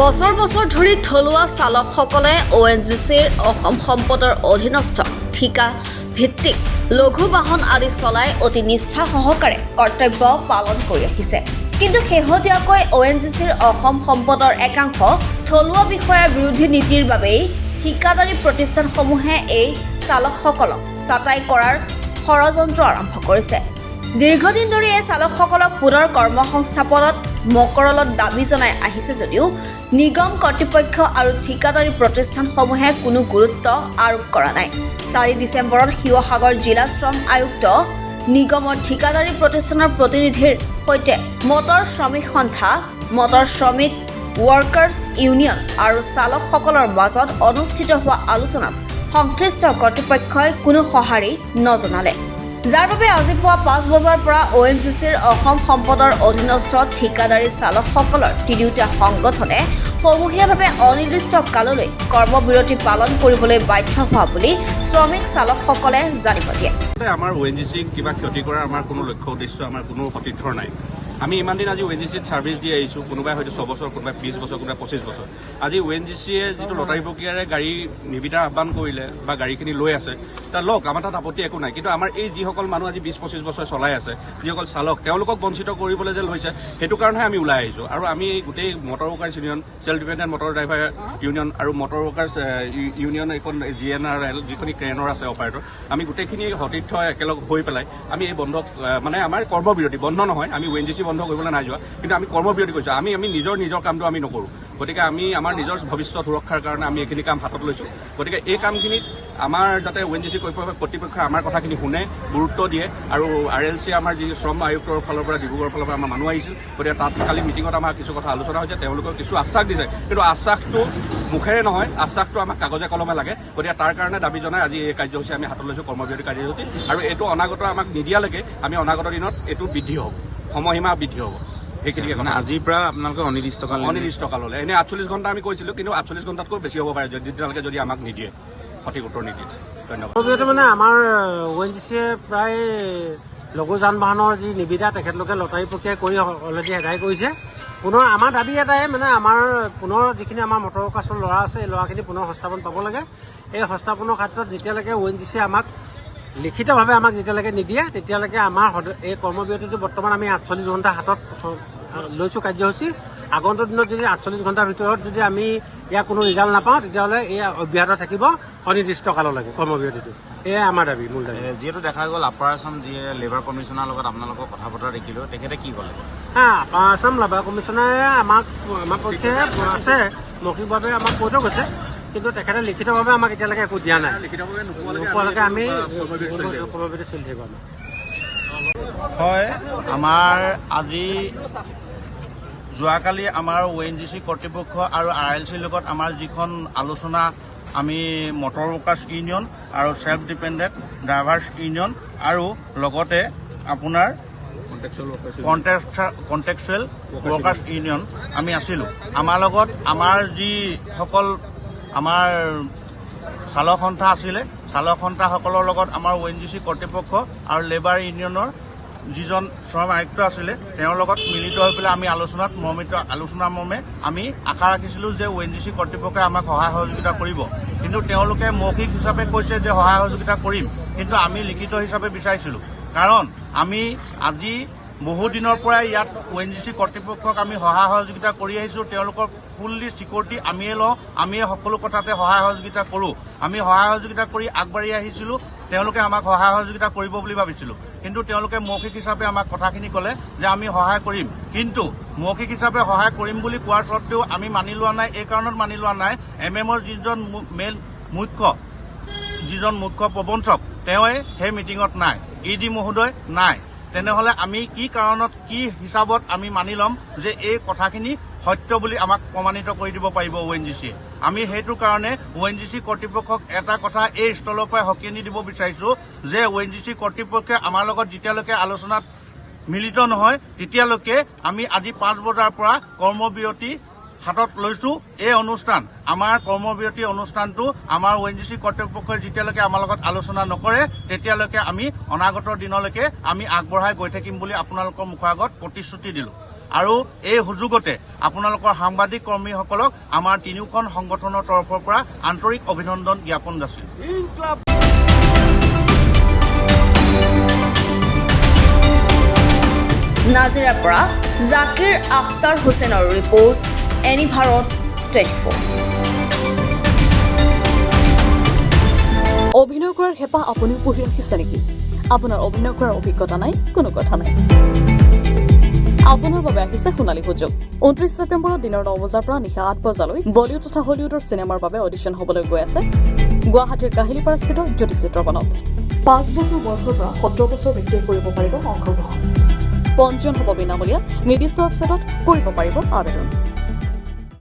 বছৰ বছৰ ধৰি থলুৱা চালকসকলে ONGCৰ অসম সম্পদৰ অধীনস্থ ঠিকা ভিত্তিক লঘু বাহন আদি চলাই অতি নিষ্ঠা সহকাৰে কৰ্তব্য পালন কৰি আহিছে। কিন্তু শেহতীয়াকৈ ONGCৰ অসম সম্পদৰ একাংশ থলুৱা বিষয়াৰ বিৰোধী নীতিৰ বাবেই ঠিকাদাৰী প্ৰতিষ্ঠানসমূহে এই চালকসকলক ছাঁটাই কৰাৰ ষড়যন্ত্ৰ আৰম্ভ কৰিছে। দীৰ্ঘদিন ধৰি এই চালকসকলক পুনৰ কৰ্মসংস্থাপনত মকৰলত দাবী জনাই আহিছে যদিও নিগম কৰ্তৃপক্ষ আৰু ঠিকাদাৰী প্ৰতিষ্ঠানসমূহে কোনো গুৰুত্ব আৰোপ কৰা নাই। 4 ডিচেম্বৰত শিৱসাগৰ জিলা শ্ৰম আয়ুক্ত নিগমৰ ঠিকাদাৰী প্ৰতিষ্ঠানৰ প্ৰতিনিধিৰ সৈতে মটৰ শ্ৰমিক সন্থা, মটৰ শ্ৰমিক ৱৰ্কাৰ্ছ ইউনিয়ন আৰু চালকসকলৰ মাজত অনুষ্ঠিত হোৱা আলোচনাত সংশ্লিষ্ট কৰ্তৃপক্ষই কোনো সঁহাৰি নজনালে, যাৰ বাবে আজি পুৱা 5 বজাৰ পৰা ONGCৰ অসম সম্পদৰ অধীনস্থ ঠিকাদাৰী চালকসকলৰ তিনিওটা সংগঠনে সমূহীয়াভাৱে অনিৰ্দিষ্ট কাললৈ কৰ্মবিৰতি পালন কৰিবলৈ বাধ্য হোৱা বুলি শ্ৰমিক চালকসকলে জানিব দিয়ে। আমাৰ ONGCক কিবা ক্ষতি কৰাৰ আমাৰ কোনো লক্ষ্য উদ্দেশ্য আমাৰ কোনো সতীৰ্থৰ নাই। আমি ইমান দিন আজি ONGCত ছাৰ্ভিচ দি আহিছোঁ, কোনোবাই হয়তো 6 বছৰ, কোনোবাই 20 বছৰ, কোনোবাই 25 বছৰ। আজি ONGCয়ে যিটো লটাৰী প্ৰক্ৰিয়াৰে গাড়ী নিবিদাৰ আহ্বান কৰিলে বা গাড়ীখিনি লৈ আছে, তাৰ লওক, আমাৰ তাত আপত্তি একো নাই। কিন্তু আমাৰ এই যিসকল মানুহ আজি 20-25 বছৰ চলাই আছে, যিসকল চালক, তেওঁলোকক বঞ্চিত কৰিবলৈ যে লৈছে, সেইটো কাৰণেহে আমি ওলাই আহিছোঁ। আৰু আমি গোটেই motor workers union, self dependent motor driver union আৰু মটৰ ৱৰ্কাৰ্ছ ইউনিয়ন, এখন GNRL যিখিনি ক্ৰেনৰ আছে অপাৰেটৰ, আমি গোটেইখিনি সতীৰ্থ একেলগ হৈ পেলাই আমি এই বন্ধক মানে আমাৰ কৰ্মবিৰতি বন্ধ নহয়, আমি ONGC বন্ধ কৰিবলৈ নাই যোৱা, কিন্তু আমি কৰ্মবিৰতি কৰিছোঁ। আমি নিজৰ কামটো আমি নকৰোঁ। গতিকে আমি আমাৰ নিজৰ ভৱিষ্যত সুৰক্ষাৰ কাৰণে আমি এইখিনি কাম হাতত লৈছোঁ। গতিকে এই কামখিনিত আমাৰ যাতে ONGC কৰ্তৃপক্ষই আমাৰ কথাখিনি শুনে, গুৰুত্ব দিয়ে। আৰু RLC আমাৰ যি শ্ৰম আয়ুক্তৰ ফালৰ পৰা, ডিব্ৰুগড়ৰ ফালৰ পৰা আমাৰ মানুহ আহিছিল, গতিকে তাত কালি মিটিঙত আমাৰ কিছু কথা আলোচনা হৈছে। তেওঁলোকেও কিছু আশ্বাস দিছে, কিন্তু আশ্বাসটো মুখেৰে নহয়, আশ্বাসটো আমাক কাগজে কলমে লাগে। গতিকে তাৰ কাৰণে দাবী জনাই আজি এই কাৰ্যসূচী আমি হাতত লৈছোঁ, কৰ্মবিৰতি কাৰ্যসূচী। আৰু এইটো অনাগত আমাক নিদিয়ালৈকে আমি অনাগত দিনত এইটো বৃদ্ধি হ'ব, সময়সীমা বৃদ্ধি হ'ব। মানে আজিৰ পৰা আপোনালোকে অনিৰ্দিষ্ট কাললৈ এনে 48 ঘণ্টা আমি কৈছিলোঁ, কিন্তু 48 ঘণ্টাতকৈ বেছি হ'ব পাৰে যদি আমাক নিদিয়ে, সঠিক উত্তৰ নিদিয়ে। ধন্যবাদ। মানে আমাৰ ONGCয়ে প্ৰায় লঘু যান বাহনৰ যি নিবিদা তেখেতলোকে লটাৰী প্ৰক্ৰিয়া কৰি অলৰেডি আদায় কৰিছে। পুনৰ আমাৰ দাবী এটাই, মানে আমাৰ পুনৰ যিখিনি আমাৰ মটৰ ৱৰ্কাৰ্ছৰ ল'ৰা আছে, এই ল'ৰাখিনি পুনৰ সংস্থাপন পাব লাগে। এই সংস্থাপনৰ ক্ষেত্ৰত যেতিয়ালৈকে ONGCয়ে আমাক লিখিতভাৱে আমাক যেতিয়ালৈকে নিদিয়ে, তেতিয়ালৈকে আমাৰ এই কৰ্মবিৰতিটো বৰ্তমান আমি 48 ঘণ্টা হাতত লৈছোঁ কাৰ্যসূচী। আগন্তুক দিনত যদি 48 ঘণ্টাৰ ভিতৰত যদি আমি ইয়াৰ কোনো ৰিজাল্ট নাপাওঁ, তেতিয়াহ'লে এই অব্যাহত থাকিব অনিৰ্দিষ্ট কাললৈকে কৰ্মবিৰতিটো। এয়াই আমাৰ দাবী, মূল দাবী। যিহেতু দেখা গ'ল আপাৰ আছাম যিয়ে লেবাৰ কমিশ্যনাৰৰ লগত আপোনালোকৰ কথা বতৰা দেখিলোঁ, তেখেতে কি ক'লে? আপাৰ আছাম লেবাৰ কমিশ্যনাৰে আমাৰ পক্ষে আছে, মৌখিকভাৱে আমাক কৈ থৈ গৈছে, কিন্তু তেখেতে লিখিতভাৱে আমাক এতিয়ালৈকে একো দিয়া নাই। নোপোৱালৈকে আমি কৰ্মবিৰতি চলি থাকিব। হয়, আমাৰ আজি যোৱাকালি আমাৰ ONGC কৰ্তৃপক্ষ আৰু RLCৰ লগত আমাৰ যিখন আলোচনা, আমি মটৰ ৱৰ্কাৰ্ছ ইউনিয়ন আৰু ছেল্ফ ডিপেণ্ডেণ্ট ড্ৰাইভাৰ্ছ ইউনিয়ন আৰু লগতে আপোনাৰ কণ্ট্ৰেকচুৱেল ৱৰ্কাৰ্ছ ইউনিয়ন আমি আছিলোঁ। আমাৰ লগত আমাৰ যিসকল আমাৰ চালক সন্থা আছিলে, চালক সন্থাসকলৰ লগত আমাৰ ONGC কৰ্তৃপক্ষ আৰু লেবাৰ ইউনিয়নৰ যিজন শ্ৰম আয়ুক্ত আছিলে, তেওঁৰ লগত মিলিত হৈ পেলাই আমি আলোচনাৰ মৰ্মে আমি আশা ৰাখিছিলোঁ যে ONGC কৰ্তৃপক্ষই আমাক সহায় সহযোগিতা কৰিব। কিন্তু তেওঁলোকে মৌখিক হিচাপে কৈছে যে সহায় সহযোগিতা কৰিম, কিন্তু আমি লিখিত হিচাপে বিচাৰিছিলোঁ। কাৰণ আমি আজি বহু দিনৰ পৰাই ইয়াত ONGC কৰ্তৃপক্ষক আমি সহায় সহযোগিতা কৰি আহিছোঁ। তেওঁলোকৰ ফুল্লি ছিকিউৰিটি আমিয়ে লওঁ, আমিয়ে সকলো কথাতে সহায় সহযোগিতা কৰোঁ। আমি সহায় সহযোগিতা কৰি আগবাঢ়ি আহিছিলোঁ। তেওঁলোকে আমাক সহায় সহযোগিতা কৰিব বুলি ভাবিছিলোঁ, কিন্তু তেওঁলোকে মৌখিক হিচাপে আমাক কথাখিনি ক'লে যে আমি সহায় কৰিম। কিন্তু মৌখিক হিচাপে সহায় কৰিম বুলি কোৱাৰ স্বত্বেও আমি মানি লোৱা নাই। এই কাৰণত মানি লোৱা নাই, MMৰ যিজন মুখ্য প্ৰবঞ্চক, তেওঁৱে সেই মিটিঙত নাই, ED মহোদয় নাই। তেনেহ'লে আমি কি কাৰণত, কি হিচাপত আমি মানি ল'ম যে এই কথাখিনি সত্য বুলি আমাক প্ৰমাণিত কৰি দিব পাৰিব ONGCয়ে? আমি সেইটো কাৰণে ONGC কৰ্তৃপক্ষক এটা কথা এই স্থলৰ পৰাই সকীয়ানি দিব বিচাৰিছোঁ যে ONGC কৰ্তৃপক্ষই আমাৰ লগত যেতিয়ালৈকে আলোচনাত মিলিত নহয়, তেতিয়ালৈকে আমি আজি 5 বজাৰ পৰা কৰ্মবিৰতি হাতত লৈছোঁ। এই অনুষ্ঠান, আমাৰ কৰ্মবিৰতি অনুষ্ঠানটো আমাৰ ONGC কৰ্তৃপক্ষই যেতিয়ালৈকে আমাৰ লগত আলোচনা নকৰে, তেতিয়ালৈকে আমি অনাগত দিনলৈকে আমি আগবঢ়াই গৈ থাকিম বুলি আপোনালোকৰ মুখৰ আগত প্ৰতিশ্ৰুতি দিলোঁ। আৰু এই সুযোগতে আপোনালোকৰ সাংবাদিক কৰ্মীসকলক আমাৰ তিনিওখন সংগঠনৰ তৰফৰ পৰা আন্তৰিক অভিনন্দন জ্ঞাপন যাচিছোঁ। নাজিৰাৰ পৰা জাকিৰ আখতাৰ হুছেইনৰ ৰিপৰ্ট, এনি ভাৰত 24। অভিনয় কৰাৰ হেঁপাহ আপুনিও পঢ়ি ৰাখিছে নেকি? আপোনাৰ অভিনয় কৰাৰ অভিজ্ঞতা নাই? কোনো কথা নাই। আপোনাৰ বাবে আহিছে সোণালী সুযোগ। 29 ছেপ্টেম্বৰত দিনৰ 9 বজাৰ পৰা নিশা 8 বজালৈ বলিউড তথা হলিউডৰ চিনেমাৰ বাবে অডিশ্যন হ'বলৈ গৈ আছে গুৱাহাটীৰ কাহিলীপাৰাস্থিত জ্যোতি চিত্ৰবনত। 5 বছৰ বয়সৰ পৰা 17 বছৰ ব্যক্তিয়ে কৰিব পাৰিব অংশগ্ৰহণ। পঞ্জীয়ন হ'ব বিনামূলীয়া। নিৰ্দিষ্ট ৱেবছাইটত কৰিব পাৰিব আবেদন।